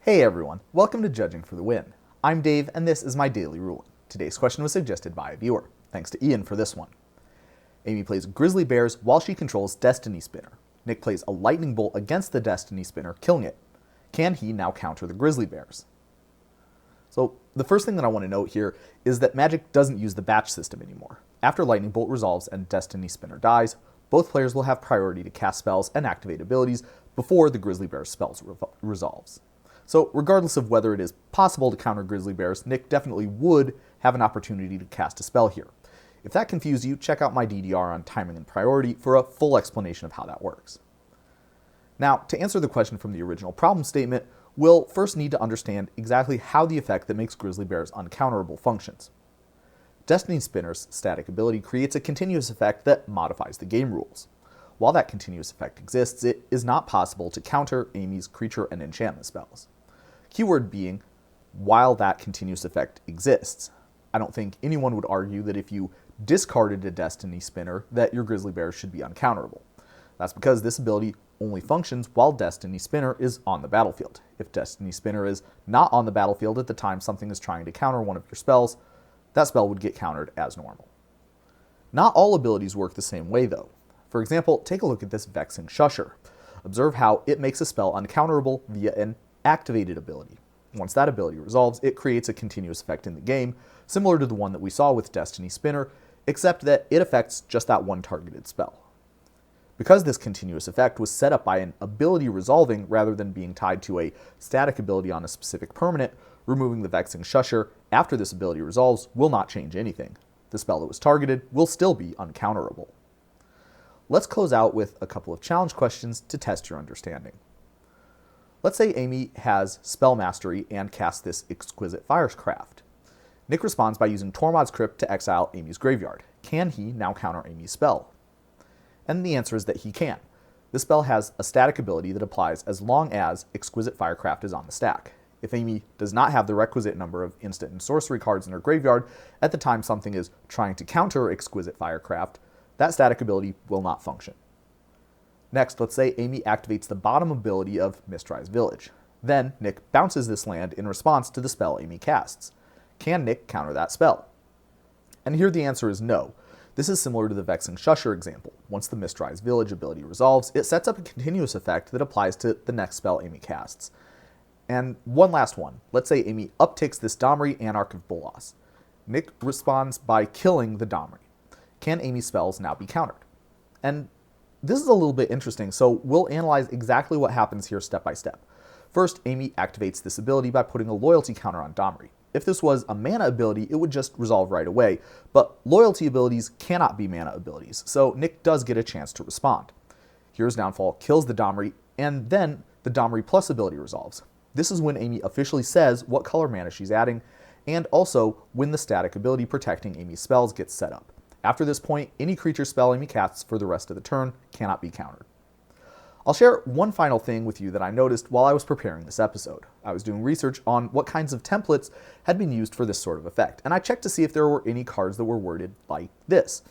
Hey everyone, welcome to Judging for the Win. I'm Dave and this is my daily ruling. Today's question was suggested by a viewer. Thanks to Ian for this one. Amy plays Grizzly Bears while she controls Destiny Spinner. Nick plays a lightning bolt against the Destiny Spinner, killing it. Can he now counter the Grizzly Bears? So the first thing that I want to note here is that Magic doesn't use the batch system anymore. After Lightning Bolt resolves and Destiny Spinner dies, both players will have priority to cast spells and activate abilities before the Grizzly Bears spells resolves. So regardless of whether it is possible to counter Grizzly Bears, Nick definitely would have an opportunity to cast a spell here. If that confused you, check out my DDR on timing and priority for a full explanation of how that works. Now, to answer the question from the original problem statement, we'll first need to understand exactly how the effect that makes Grizzly Bears uncounterable functions. Destiny Spinner's static ability creates a continuous effect that modifies the game rules. While that continuous effect exists, it is not possible to counter Amy's creature and enchantment spells. Keyword being, while that continuous effect exists. I don't think anyone would argue that if you discarded a Destiny Spinner that your Grizzly Bears should be uncounterable. That's because this ability only functions while Destiny Spinner is on the battlefield. If Destiny Spinner is not on the battlefield at the time something is trying to counter one of your spells, that spell would get countered as normal. Not all abilities work the same way though. For example, take a look at this Vexing Shusher. Observe how it makes a spell uncounterable via an activated ability. Once that ability resolves, it creates a continuous effect in the game, similar to the one that we saw with Destiny Spinner, except that it affects just that one targeted spell. Because this continuous effect was set up by an ability resolving rather than being tied to a static ability on a specific permanent, removing the Vexing Shusher after this ability resolves will not change anything. The spell that was targeted will still be uncounterable. Let's close out with a couple of challenge questions to test your understanding. Let's say Amy has Spell Mastery and casts this Exquisite Firecraft. Nick responds by using Tormod's Crypt to exile Amy's graveyard. Can he now counter Amy's spell? And the answer is that he can. This spell has a static ability that applies as long as Exquisite Firecraft is on the stack. If Amy does not have the requisite number of instant and sorcery cards in her graveyard at the time something is trying to counter Exquisite Firecraft, that static ability will not function. Next, let's say Amy activates the bottom ability of Mistrise Village. Then, Nick bounces this land in response to the spell Amy casts. Can Nick counter that spell? And here the answer is no. This is similar to the Vexing Shusher example. Once the Mistrise Village ability resolves, it sets up a continuous effect that applies to the next spell Amy casts. And one last one. Let's say Amy upticks this Domri, Anarch of Bolas. Nick responds by killing the Domri. Can Amy's spells now be countered? And this is a little bit interesting, so we'll analyze exactly what happens here step by step. First, Amy activates this ability by putting a loyalty counter on Domri. If this was a mana ability, it would just resolve right away, but loyalty abilities cannot be mana abilities, so Nick does get a chance to respond. Hero's Downfall kills the Domri, and then the Domri Plus ability resolves. This is when Amy officially says what color mana she's adding, and also when the static ability protecting Amy's spells gets set up. After this point, any creature spell Amy casts for the rest of the turn cannot be countered. I'll share one final thing with you that I noticed while I was preparing this episode. I was doing research on what kinds of templates had been used for this sort of effect, and I checked to see if there were any cards that were worded like this.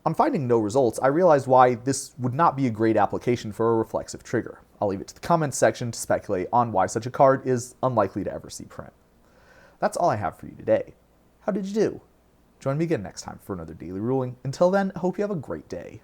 On finding no results, I realized why this would not be a great application for a reflexive trigger. I'll leave it to the comments section to speculate on why such a card is unlikely to ever see print. That's all I have for you today. How did you do? Join me again next time for another daily ruling. Until then, I hope you have a great day.